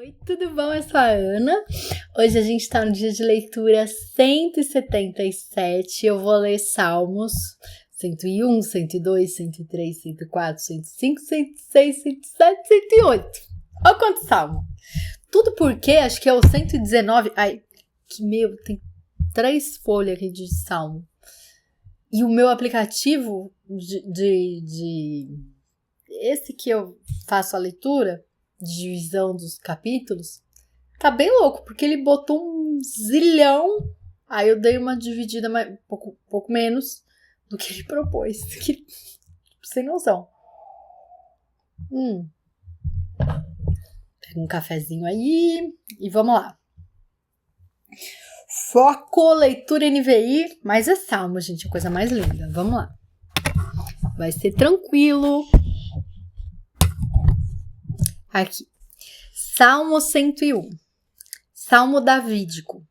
Oi, tudo bom? Eu sou a Ana. Hoje a gente está no dia de leitura 177. Eu vou ler Salmos 101, 102, 103, 104, 105, 106, 107, 108. Olha quanto salmo! Tudo porque acho que é o 119. Ai, tem 3 folhas aqui de salmo. E o meu aplicativo esse que eu faço a leitura, divisão dos capítulos, tá bem louco, porque ele botou um zilhão, aí eu dei uma dividida pouco menos do que ele propôs, que, sem noção. Pega um cafezinho aí e vamos lá. Foco, leitura NVI, mas é salmo, gente, a coisa mais linda. Vamos lá. Vai ser tranquilo. Aqui. Salmo 101. Salmo davídico.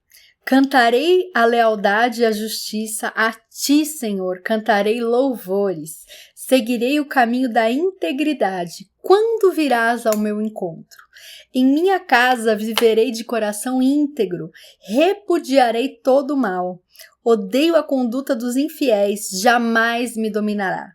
Cantarei a lealdade e a justiça a ti, Senhor. Cantarei louvores. Seguirei o caminho da integridade. Quando virás ao meu encontro? Em minha casa viverei de coração íntegro. Repudiarei todo o mal. Odeio a conduta dos infiéis. Jamais me dominará.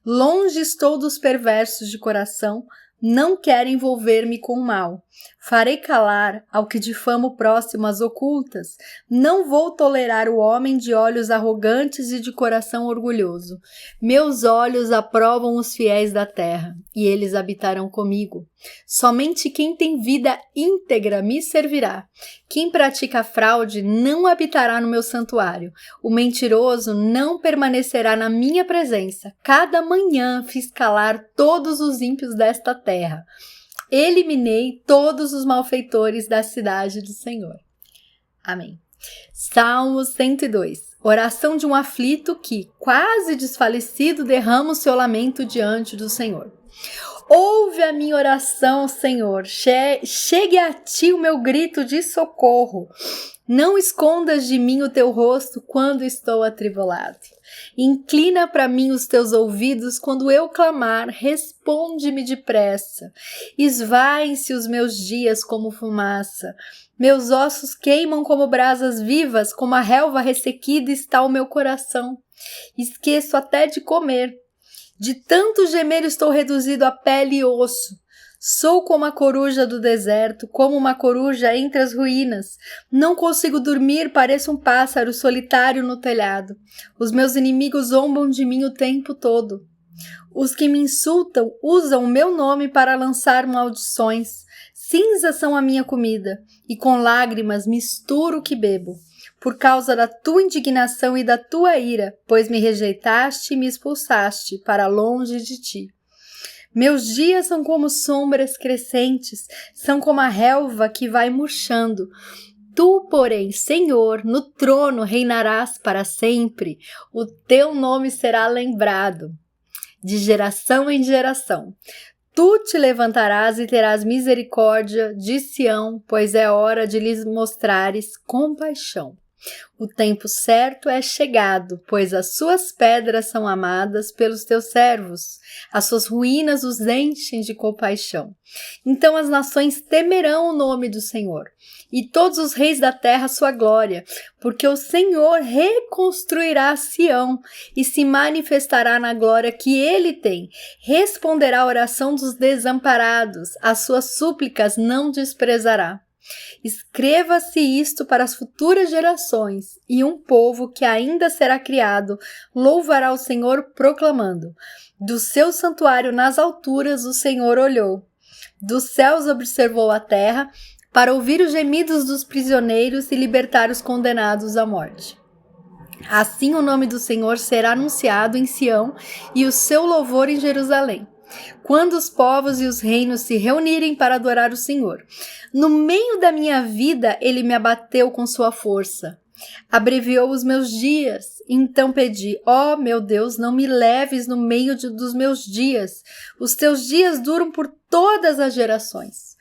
Longe estou dos perversos de coração. Não quero envolver-me com o mal. Farei calar ao que difama o próximo às ocultas. Não vou tolerar o homem de olhos arrogantes e de coração orgulhoso. Meus olhos aprovam os fiéis da terra, e eles habitarão comigo. Somente quem tem vida íntegra me servirá. Quem pratica fraude não habitará no meu santuário. O mentiroso não permanecerá na minha presença. Cada manhã fiz calar todos os ímpios desta terra. Eliminei todos os malfeitores da cidade do Senhor. Amém. Salmo 102. Oração de um aflito que, quase desfalecido, derrama o seu lamento diante do Senhor. Ouve a minha oração, Senhor. Chegue a ti o meu grito de socorro. Não escondas de mim o teu rosto quando estou atribulado. Inclina para mim os teus ouvidos quando eu clamar, responde-me depressa. Esvaem-se os meus dias como fumaça. Meus ossos queimam como brasas vivas, como a relva ressequida está o meu coração. Esqueço até de comer. De tanto gemer estou reduzido a pele e osso. Sou como a coruja do deserto, como uma coruja entre as ruínas. Não consigo dormir, pareço um pássaro solitário no telhado. Os meus inimigos zombam de mim o tempo todo. Os que me insultam usam o meu nome para lançar maldições. Cinzas são a minha comida, e com lágrimas misturo o que bebo. Por causa da tua indignação e da tua ira, pois me rejeitaste e me expulsaste para longe de ti. Meus dias são como sombras crescentes, são como a relva que vai murchando. Tu, porém, Senhor, no trono reinarás para sempre. O teu nome será lembrado de geração em geração. Tu te levantarás e terás misericórdia de Sião, pois é hora de lhes mostrares compaixão. O tempo certo é chegado, pois as suas pedras são amadas pelos teus servos. As suas ruínas os enchem de compaixão. Então as nações temerão o nome do Senhor, e todos os reis da terra sua glória, porque o Senhor reconstruirá Sião e se manifestará na glória que ele tem. Responderá a oração dos desamparados, as suas súplicas não desprezará. Escreva-se isto para as futuras gerações, e um povo que ainda será criado louvará o Senhor proclamando: do seu santuário nas alturas o Senhor olhou, dos céus observou a terra, para ouvir os gemidos dos prisioneiros e libertar os condenados à morte. Assim o nome do Senhor será anunciado em Sião e o seu louvor em Jerusalém, quando os povos e os reinos se reunirem para adorar o Senhor. No meio da minha vida, ele me abateu com sua força. Abreviou os meus dias. Então pedi: ó meu Deus, não me leves no meio dos meus dias. Os teus dias duram por todas as gerações.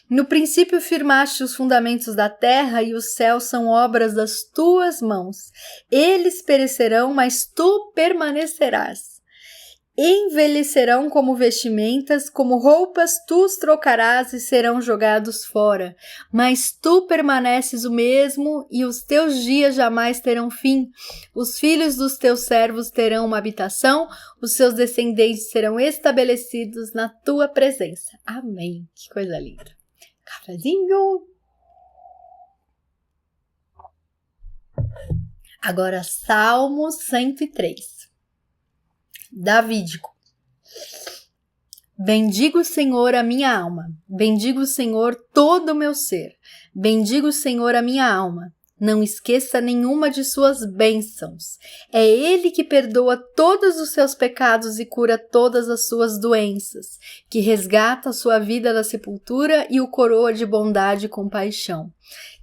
No princípio firmaste os fundamentos da terra, e os céus são obras das tuas mãos. Eles perecerão, mas tu permanecerás. Envelhecerão como vestimentas, como roupas tu os trocarás e serão jogados fora. Mas tu permaneces o mesmo e os teus dias jamais terão fim. Os filhos dos teus servos terão uma habitação, os seus descendentes serão estabelecidos na tua presença. Amém. Que coisa linda. Cafezinho. Agora, Salmo 103. Davídico. Bendigo o Senhor a minha alma, bendigo o Senhor todo o meu ser, bendigo o Senhor a minha alma, não esqueça nenhuma de suas bênçãos. É Ele que perdoa todos os seus pecados e cura todas as suas doenças, que resgata a sua vida da sepultura e o coroa de bondade e compaixão,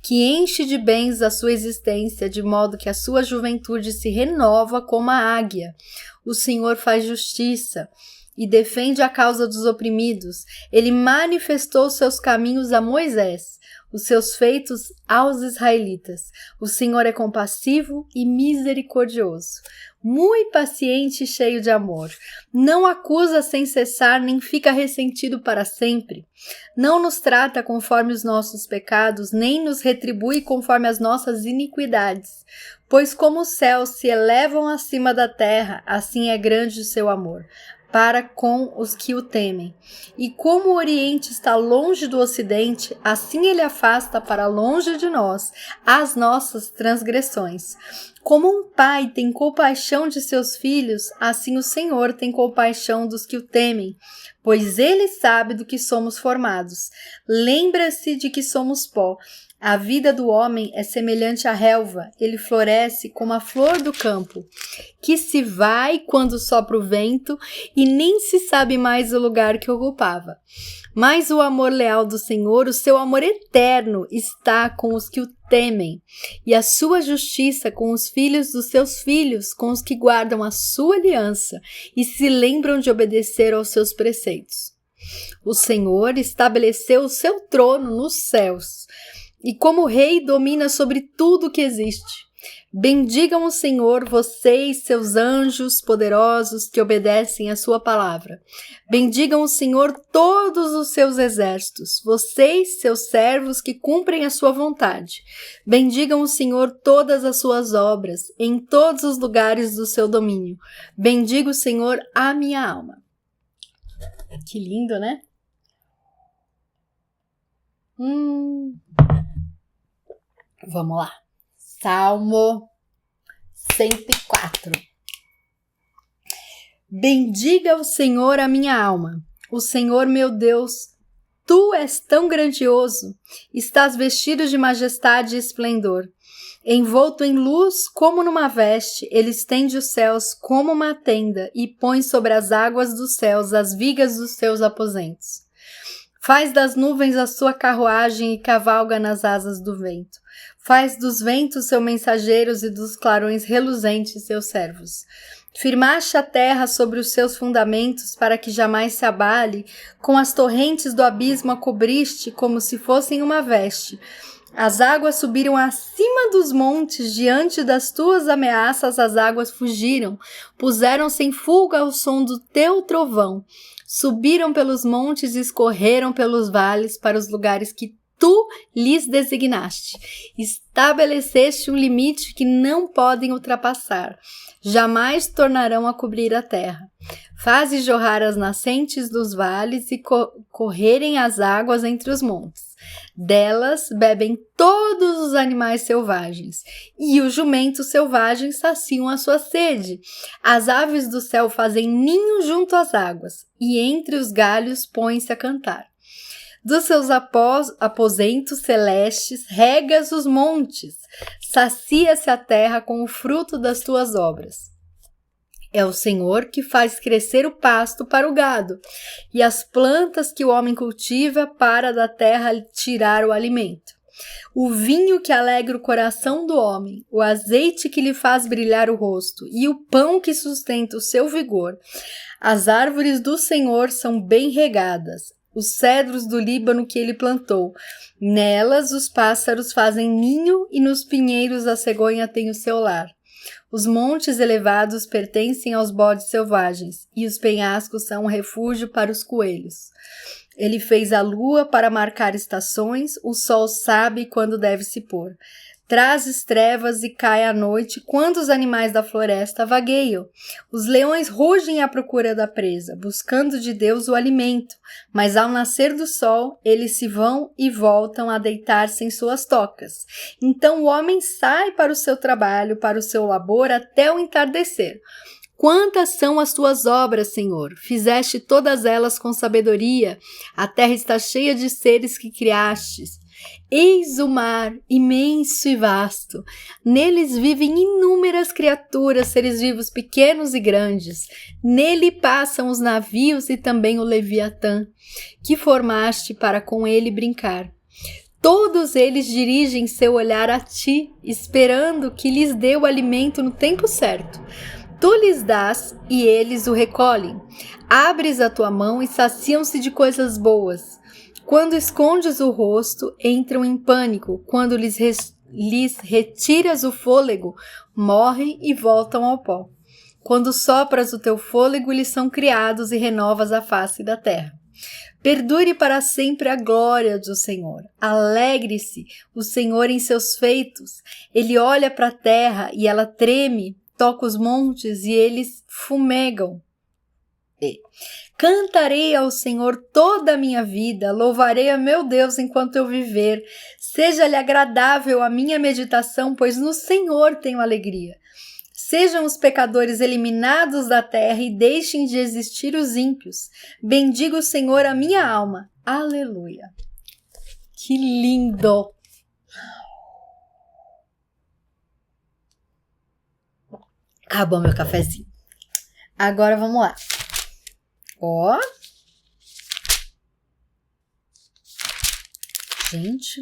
que enche de bens a sua existência, de modo que a sua juventude se renova como a águia. O Senhor faz justiça e defende a causa dos oprimidos. Ele manifestou seus caminhos a Moisés, os seus feitos aos israelitas. O Senhor é compassivo e misericordioso, muito paciente e cheio de amor. Não acusa sem cessar, nem fica ressentido para sempre. Não nos trata conforme os nossos pecados, nem nos retribui conforme as nossas iniquidades. Pois como os céus se elevam acima da terra, assim é grande o seu amor para com os que o temem. E como o Oriente está longe do Ocidente, assim ele afasta para longe de nós as nossas transgressões. Como um pai tem compaixão de seus filhos, assim o Senhor tem compaixão dos que o temem, pois ele sabe do que somos formados. Lembra-se de que somos pó. A vida do homem é semelhante à relva, ele floresce como a flor do campo, que se vai quando sopra o vento e nem se sabe mais o lugar que ocupava. Mas o amor leal do Senhor, o seu amor eterno, está com os que o temem, e a sua justiça com os filhos dos seus filhos, com os que guardam a sua aliança e se lembram de obedecer aos seus preceitos. O Senhor estabeleceu o seu trono nos céus, e como rei domina sobre tudo que existe. Bendigam o Senhor, vocês, seus anjos poderosos que obedecem à sua palavra. Bendigam o Senhor todos os seus exércitos, vocês, seus servos que cumprem a sua vontade. Bendigam o Senhor todas as suas obras, em todos os lugares do seu domínio. Bendiga o Senhor a minha alma. Que lindo, né? Vamos lá. Salmo 104. Bendiga o Senhor a minha alma. O Senhor meu Deus, tu és tão grandioso, estás vestido de majestade e esplendor. Envolto em luz como numa veste, ele estende os céus como uma tenda e põe sobre as águas dos céus as vigas dos seus aposentos. Faz das nuvens a sua carruagem e cavalga nas asas do vento. Faz dos ventos seus mensageiros e dos clarões reluzentes seus servos. Firmaste a terra sobre os seus fundamentos para que jamais se abale. Com as torrentes do abismo a cobriste como se fossem uma veste. As águas subiram acima dos montes, diante das tuas ameaças as águas fugiram. Puseram-se em fuga ao som do teu trovão. Subiram pelos montes e escorreram pelos vales para os lugares que tu lhes designaste. Estabeleceste um limite que não podem ultrapassar. Jamais tornarão a cobrir a terra. Fazes jorrar as nascentes dos vales e correrem as águas entre os montes. Delas bebem todos os animais selvagens, e os jumentos selvagens saciam a sua sede. As aves do céu fazem ninho junto às águas, e entre os galhos põem-se a cantar. Dos seus aposentos celestes regas os montes, sacia-se a terra com o fruto das tuas obras. É o Senhor que faz crescer o pasto para o gado, e as plantas que o homem cultiva para da terra tirar o alimento. O vinho que alegra o coração do homem, o azeite que lhe faz brilhar o rosto, e o pão que sustenta o seu vigor. As árvores do Senhor são bem regadas, os cedros do Líbano que ele plantou. Nelas os pássaros fazem ninho e nos pinheiros a cegonha tem o seu lar. Os montes elevados pertencem aos bodes selvagens, e os penhascos são um refúgio para os coelhos. Ele fez a lua para marcar estações, o sol sabe quando deve se pôr. Trazes trevas e cai a noite quando os animais da floresta vagueiam. Os leões rugem à procura da presa, buscando de Deus o alimento, mas ao nascer do sol, eles se vão e voltam a deitar-se em suas tocas. Então o homem sai para o seu trabalho, para o seu labor, até o entardecer. Quantas são as tuas obras, Senhor? Fizeste todas elas com sabedoria. A terra está cheia de seres que criastes. Eis o mar, imenso e vasto. Neles vivem inúmeras criaturas, seres vivos pequenos e grandes. Nele passam os navios e também o Leviatã, que formaste para com ele brincar. Todos eles dirigem seu olhar a ti, esperando que lhes dê o alimento no tempo certo. Tu lhes dás e eles o recolhem. Abres a tua mão e saciam-se de coisas boas. Quando escondes o rosto, entram em pânico. Quando lhes retiras o fôlego, morrem e voltam ao pó. Quando sopras o teu fôlego, eles são criados e renovas a face da terra. Perdure para sempre a glória do Senhor. Alegre-se o Senhor em seus feitos. Ele olha para a terra e ela treme, toca os montes e eles fumegam. Cantarei ao Senhor toda a minha vida, louvarei a meu Deus enquanto eu viver. Seja-lhe agradável a minha meditação, pois no Senhor tenho alegria. Sejam os pecadores eliminados da terra e deixem de existir os ímpios. Bendiga o Senhor a minha alma. Aleluia. Que lindo! Acabou meu cafezinho. Agora vamos lá. Ó. Gente.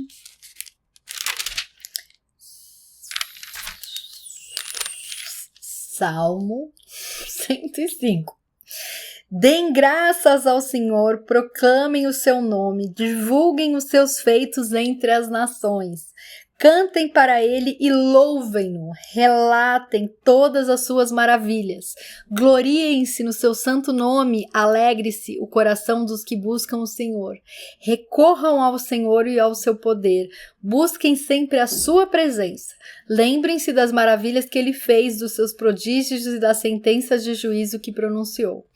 Salmo 105. Deem graças ao Senhor, proclamem o seu nome, divulguem os seus feitos entre as nações. Cantem para ele e louvem-no, relatem todas as suas maravilhas. Gloriem-se no seu santo nome, alegre-se o coração dos que buscam o Senhor. Recorram ao Senhor e ao seu poder, busquem sempre a sua presença. Lembrem-se das maravilhas que ele fez, dos seus prodígios e das sentenças de juízo que pronunciou.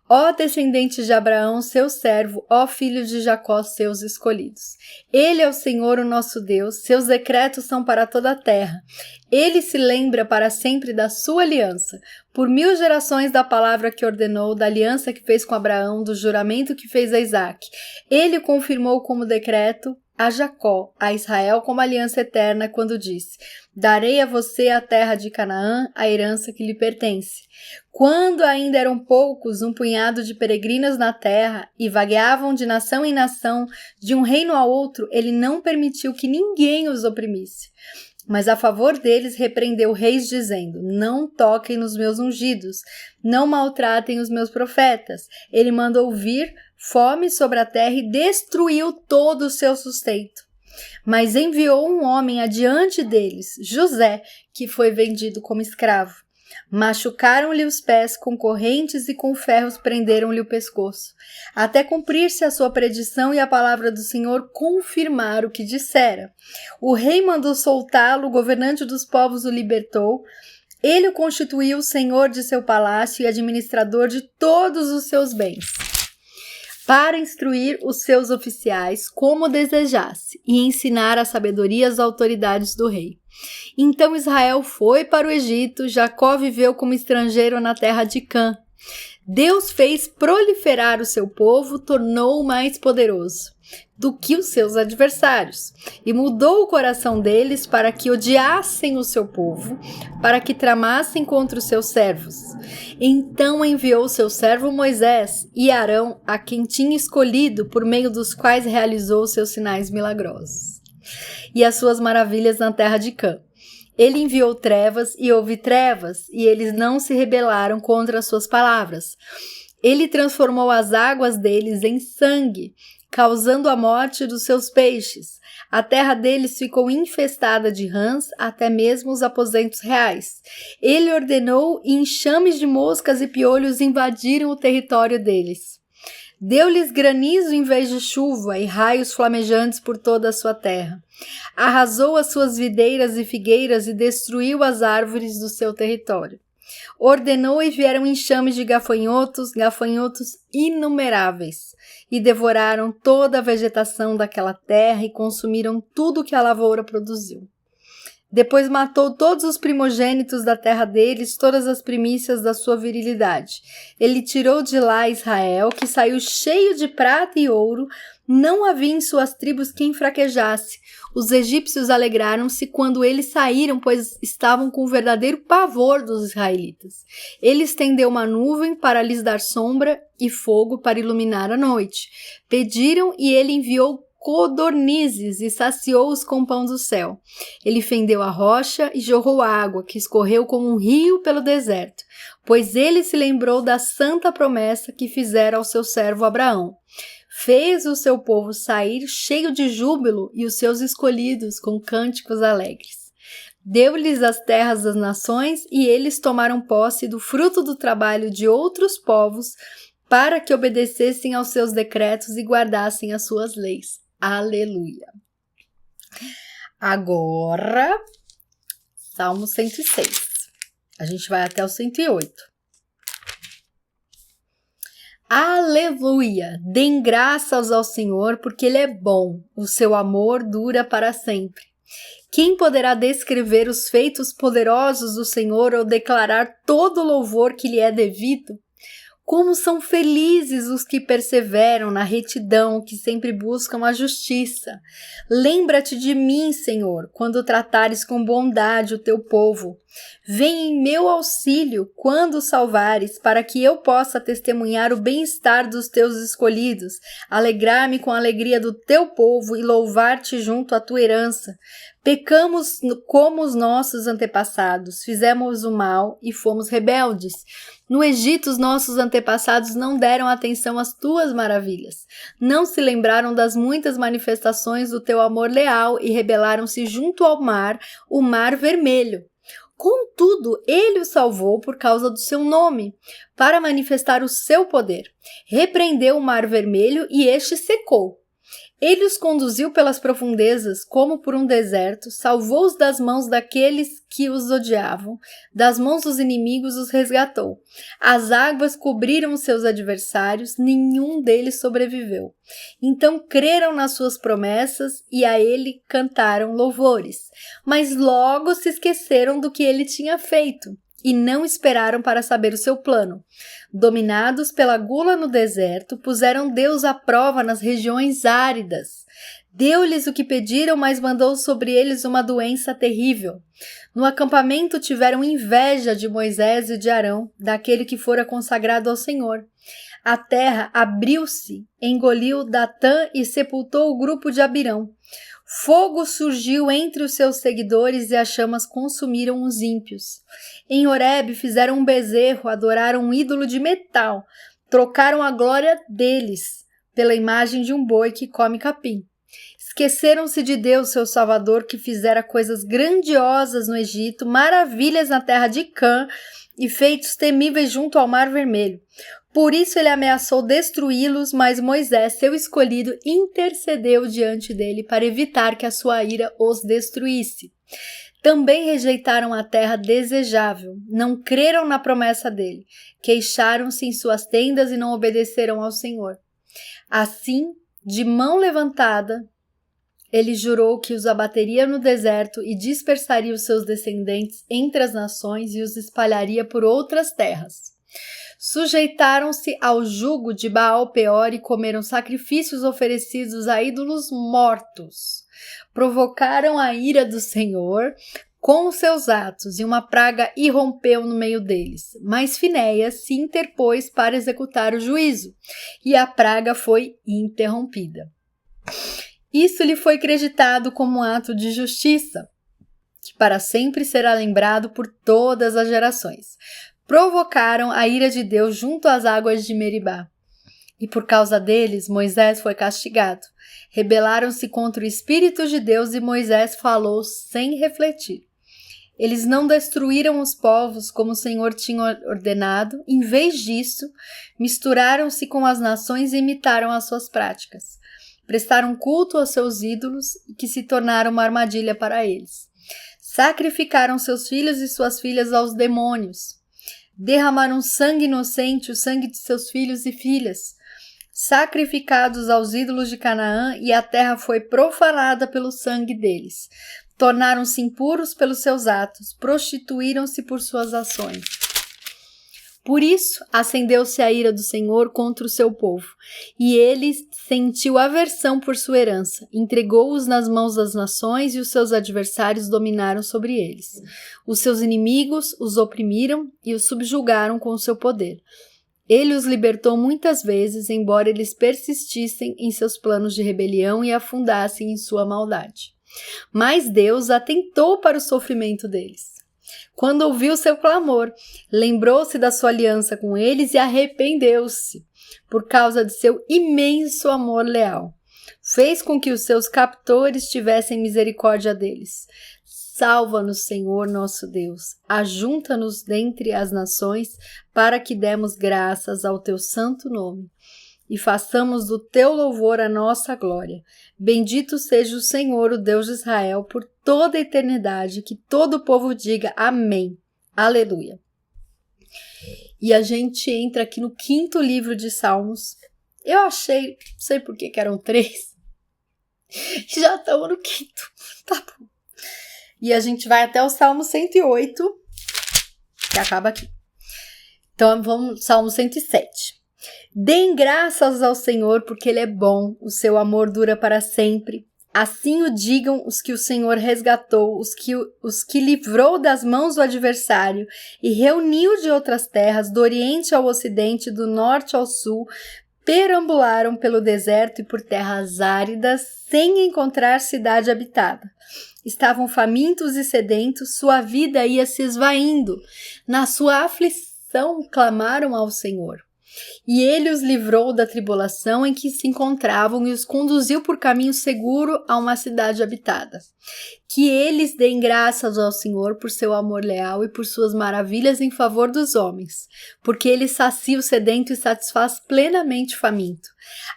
Ó descendentes de Abraão, seu servo, ó filhos de Jacó, seus escolhidos. Ele é o Senhor, o nosso Deus, seus decretos são para toda a terra. Ele se lembra para sempre da sua aliança, por 1000 gerações da palavra que ordenou, da aliança que fez com Abraão, do juramento que fez a Isaque. Ele o confirmou como decreto a Jacó, a Israel como aliança eterna, quando disse: darei a você a terra de Canaã, a herança que lhe pertence. Quando ainda eram poucos, um punhado de peregrinos na terra, e vagueavam de nação em nação, de um reino a outro, ele não permitiu que ninguém os oprimisse. Mas a favor deles repreendeu reis, dizendo: não toquem nos meus ungidos, não maltratem os meus profetas. Ele mandou vir fome sobre a terra e destruiu todo o seu sustento. Mas enviou um homem adiante deles, José, que foi vendido como escravo. Machucaram-lhe os pés com correntes e com ferros prenderam-lhe o pescoço, até cumprir-se a sua predição e a palavra do Senhor confirmar o que dissera. O rei mandou soltá-lo, o governante dos povos o libertou. Ele o constituiu senhor de seu palácio e administrador de todos os seus bens, para instruir os seus oficiais como desejasse e ensinar a sabedoria às autoridades do rei. Então Israel foi para o Egito, Jacó viveu como estrangeiro na terra de Cã. Deus fez proliferar o seu povo, tornou-o mais poderoso do que os seus adversários, e mudou o coração deles para que odiassem o seu povo, para que tramassem contra os seus servos. Então enviou seu servo Moisés e Arão, a quem tinha escolhido, por meio dos quais realizou seus sinais milagrosos e as suas maravilhas na terra de Cã. Ele enviou trevas e houve trevas, e eles não se rebelaram contra as suas palavras. Ele transformou as águas deles em sangue, causando a morte dos seus peixes. A terra deles ficou infestada de rãs, até mesmo os aposentos reais. Ele ordenou e enxames de moscas e piolhos invadiram o território deles. Deu-lhes granizo em vez de chuva e raios flamejantes por toda a sua terra. Arrasou as suas videiras e figueiras e destruiu as árvores do seu território. Ordenou e vieram enxames de gafanhotos inumeráveis, e devoraram toda a vegetação daquela terra e consumiram tudo que a lavoura produziu. Depois matou todos os primogênitos da terra deles, todas as primícias da sua virilidade. Ele tirou de lá Israel, que saiu cheio de prata e ouro, não havia em suas tribos quem fraquejasse. Os egípcios alegraram-se quando eles saíram, pois estavam com o verdadeiro pavor dos israelitas. Ele estendeu uma nuvem para lhes dar sombra e fogo para iluminar a noite. Pediram e ele enviou codornizes e saciou-os com pão do céu. Ele fendeu a rocha e jorrou água, que escorreu como um rio pelo deserto, pois ele se lembrou da santa promessa que fizera ao seu servo Abraão. Fez o seu povo sair cheio de júbilo e os seus escolhidos com cânticos alegres. Deu-lhes as terras das nações e eles tomaram posse do fruto do trabalho de outros povos para que obedecessem aos seus decretos e guardassem as suas leis. Aleluia! Agora, Salmo 106. A gente vai até o 108. Aleluia! Dêem graças ao Senhor, porque Ele é bom, o seu amor dura para sempre. Quem poderá descrever os feitos poderosos do Senhor ou declarar todo o louvor que lhe é devido? Como são felizes os que perseveram na retidão, que sempre buscam a justiça. Lembra-te de mim, Senhor, quando tratares com bondade o teu povo. Vem em meu auxílio quando o salvares, para que eu possa testemunhar o bem-estar dos teus escolhidos, alegrar-me com a alegria do teu povo e louvar-te junto à tua herança. Pecamos como os nossos antepassados, fizemos o mal e fomos rebeldes. No Egito, os nossos antepassados não deram atenção às tuas maravilhas. Não se lembraram das muitas manifestações do teu amor leal e rebelaram-se junto ao mar, o Mar Vermelho. Contudo, ele o salvou por causa do seu nome, para manifestar o seu poder. Repreendeu o Mar Vermelho e este secou. Ele os conduziu pelas profundezas como por um deserto, salvou-os das mãos daqueles que os odiavam, das mãos dos inimigos os resgatou. As águas cobriram os seus adversários, nenhum deles sobreviveu. Então creram nas suas promessas e a ele cantaram louvores, mas logo se esqueceram do que ele tinha feito e não esperaram para saber o seu plano. Dominados pela gula no deserto, puseram Deus à prova nas regiões áridas. Deu-lhes o que pediram, mas mandou sobre eles uma doença terrível. No acampamento tiveram inveja de Moisés e de Arão, daquele que fora consagrado ao Senhor. A terra abriu-se, engoliu Datã e sepultou o grupo de Abirão. Fogo surgiu entre os seus seguidores e as chamas consumiram os ímpios. Em Horebe fizeram um bezerro, adoraram um ídolo de metal, trocaram a glória deles pela imagem de um boi que come capim. Esqueceram-se de Deus, seu Salvador, que fizera coisas grandiosas no Egito, maravilhas na terra de Cã e feitos temíveis junto ao Mar Vermelho. Por isso ele ameaçou destruí-los, mas Moisés, seu escolhido, intercedeu diante dele para evitar que a sua ira os destruísse. Também rejeitaram a terra desejável, não creram na promessa dele, queixaram-se em suas tendas e não obedeceram ao Senhor. Assim, de mão levantada, ele jurou que os abateria no deserto e dispersaria os seus descendentes entre as nações e os espalharia por outras terras. Sujeitaram-se ao jugo de Baal-Peor e comeram sacrifícios oferecidos a ídolos mortos. Provocaram a ira do Senhor com os seus atos e uma praga irrompeu no meio deles. Mas Finéias se interpôs para executar o juízo e a praga foi interrompida. Isso lhe foi creditado como um ato de justiça, que para sempre será lembrado por todas as gerações. Provocaram a ira de Deus junto às águas de Meribá. E por causa deles, Moisés foi castigado. Rebelaram-se contra o Espírito de Deus e Moisés falou sem refletir. Eles não destruíram os povos como o Senhor tinha ordenado. Em vez disso, misturaram-se com as nações e imitaram as suas práticas. Prestaram culto aos seus ídolos, que se tornaram uma armadilha para eles. Sacrificaram seus filhos e suas filhas aos demônios. Derramaram sangue inocente, o sangue de seus filhos e filhas, sacrificados aos ídolos de Canaã, e a terra foi profanada pelo sangue deles. Tornaram-se impuros pelos seus atos, prostituíram-se por suas ações. Por isso, acendeu-se a ira do Senhor contra o seu povo, e ele sentiu aversão por sua herança, entregou-os nas mãos das nações e os seus adversários dominaram sobre eles. Os seus inimigos os oprimiram e os subjugaram com o seu poder. Ele os libertou muitas vezes, embora eles persistissem em seus planos de rebelião e afundassem em sua maldade. Mas Deus atentou para o sofrimento deles. Quando ouviu seu clamor, lembrou-se da sua aliança com eles e arrependeu-se, por causa de seu imenso amor leal. Fez com que os seus captores tivessem misericórdia deles. Salva-nos, Senhor nosso Deus, ajunta-nos dentre as nações, para que demos graças ao teu santo nome e façamos do teu louvor a nossa glória. Bendito seja o Senhor, o Deus de Israel, por toda a eternidade, que todo o povo diga amém. Aleluia. E a gente entra aqui no 5º livro de Salmos. Eu achei, não sei por que eram 3. Já estamos no 5º. Tá bom. E a gente vai até o Salmo 108, que acaba aqui. Então vamos, Salmo 107. Deem graças ao Senhor, porque Ele é bom, o seu amor dura para sempre. Assim o digam os que o Senhor resgatou, os que livrou das mãos do adversário e reuniu de outras terras, do oriente ao ocidente, do norte ao sul, perambularam pelo deserto e por terras áridas, sem encontrar cidade habitada. Estavam famintos e sedentos, sua vida ia se esvaindo. Na sua aflição clamaram ao Senhor. E ele os livrou da tribulação em que se encontravam e os conduziu por caminho seguro a uma cidade habitada. Que eles deem graças ao Senhor por seu amor leal e por suas maravilhas em favor dos homens, porque ele sacia o sedento e satisfaz plenamente o faminto.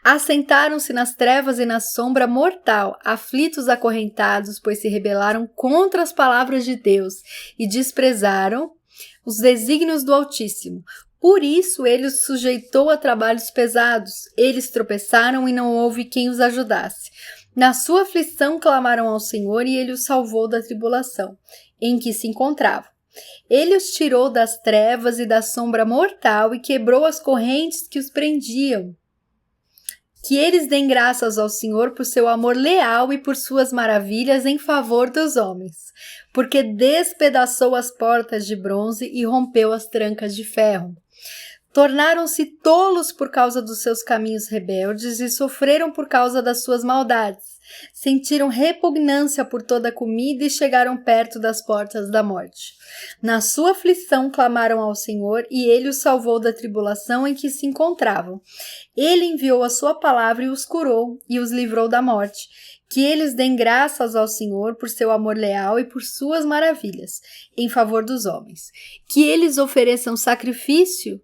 Assentaram-se nas trevas e na sombra mortal, aflitos acorrentados, pois se rebelaram contra as palavras de Deus e desprezaram os desígnios do Altíssimo. Por isso ele os sujeitou a trabalhos pesados. Eles tropeçaram e não houve quem os ajudasse. Na sua aflição clamaram ao Senhor e ele os salvou da tribulação em que se encontravam. Ele os tirou das trevas e da sombra mortal e quebrou as correntes que os prendiam. Que eles deem graças ao Senhor por seu amor leal e por suas maravilhas em favor dos homens, porque despedaçou as portas de bronze e rompeu as trancas de ferro. Tornaram-se tolos por causa dos seus caminhos rebeldes e sofreram por causa das suas maldades. Sentiram repugnância por toda a comida e chegaram perto das portas da morte. Na sua aflição clamaram ao Senhor e ele os salvou da tribulação em que se encontravam. Ele enviou a sua palavra e os curou e os livrou da morte. Que eles deem graças ao Senhor por seu amor leal e por suas maravilhas em favor dos homens. Que eles ofereçam sacrifícios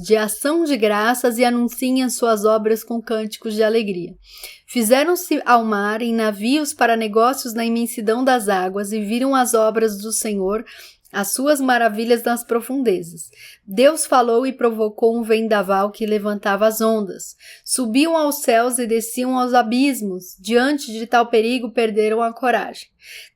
de ação de graças e anunciem as suas obras com cânticos de alegria. Fizeram-se ao mar em navios para negócios na imensidão das águas e viram as obras do Senhor, as suas maravilhas nas profundezas. Deus falou e provocou um vendaval que levantava as ondas. Subiam aos céus e desciam aos abismos. Diante de tal perigo perderam a coragem.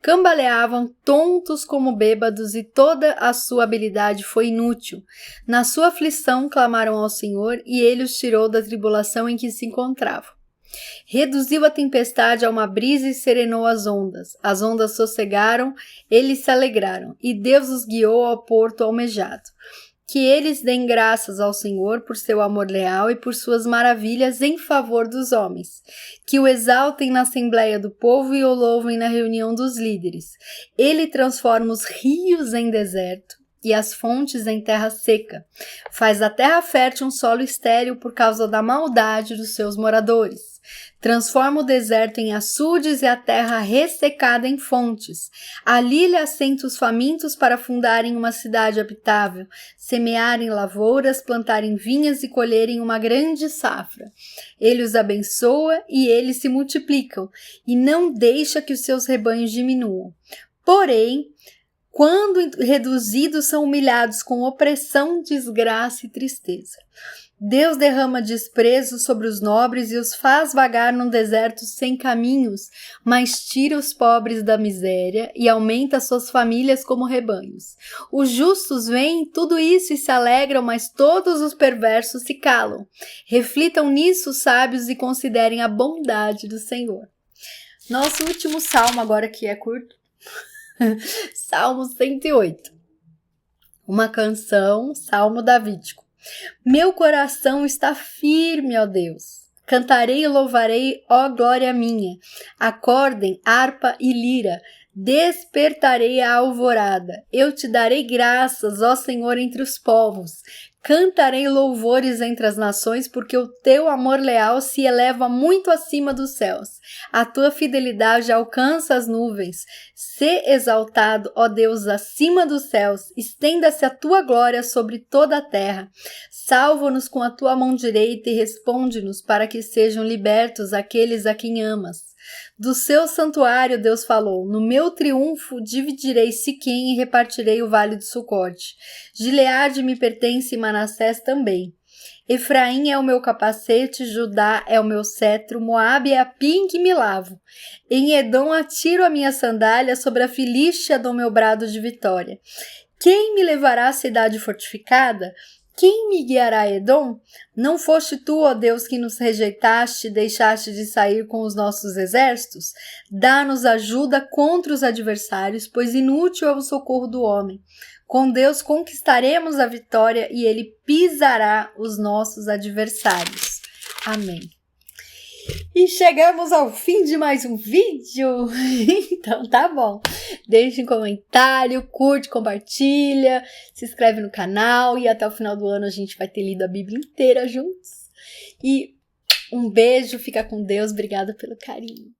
Cambaleavam tontos como bêbados e toda a sua habilidade foi inútil. Na sua aflição clamaram ao Senhor e ele os tirou da tribulação em que se encontravam. Reduziu a tempestade a uma brisa e serenou as ondas sossegaram, eles se alegraram, e Deus os guiou ao porto almejado. Que eles deem graças ao Senhor por seu amor leal e por suas maravilhas em favor dos homens. Que o exaltem na assembleia do povo e o louvem na reunião dos líderes. Ele transforma os rios em deserto e as fontes em terra seca. Faz a terra fértil um solo estéril por causa da maldade dos seus moradores. Transforma o deserto em açudes e a terra ressecada em fontes. Ali lhe assenta os famintos para fundarem uma cidade habitável, semearem lavouras, plantarem vinhas e colherem uma grande safra. Ele os abençoa e eles se multiplicam, e não deixa que os seus rebanhos diminuam. Porém, quando reduzidos, são humilhados com opressão, desgraça e tristeza. Deus derrama desprezo sobre os nobres e os faz vagar num deserto sem caminhos, mas tira os pobres da miséria e aumenta suas famílias como rebanhos. Os justos veem tudo isso e se alegram, mas todos os perversos se calam. Reflitam nisso os sábios e considerem a bondade do Senhor. Nosso último salmo agora, que é curto. Salmo 108. Uma canção, salmo davídico. Meu coração está firme, ó Deus. Cantarei e louvarei, ó glória minha. Acordem, harpa e lira. Despertarei a alvorada. Eu te darei graças, ó Senhor, entre os povos. Cantarei louvores entre as nações, porque o teu amor leal se eleva muito acima dos céus. A tua fidelidade alcança as nuvens. Sê exaltado, ó Deus, acima dos céus. Estenda-se a tua glória sobre toda a terra. Salva-nos com a tua mão direita e responde-nos para que sejam libertos aqueles a quem amas. Do seu santuário, Deus falou, no meu triunfo dividirei Siquém e repartirei o vale de Sucote. Gileade me pertence e Manassés também. Efraim é o meu capacete, Judá é o meu cetro, Moabe é a pia em que me lavo. Em Edom atiro a minha sandália, sobre a Filístia dou meu brado de vitória. Quem me levará à cidade fortificada? Quem me guiará a Edom? Não foste tu, ó Deus, que nos rejeitaste e deixaste de sair com os nossos exércitos? Dá-nos ajuda contra os adversários, pois inútil é o socorro do homem. Com Deus conquistaremos a vitória e Ele pisará os nossos adversários. Amém. E chegamos ao fim de mais um vídeo. Então tá bom. Deixe um comentário, curte, compartilha, se inscreve no canal e até o final do ano a gente vai ter lido a Bíblia inteira juntos. E um beijo, fica com Deus, obrigada pelo carinho.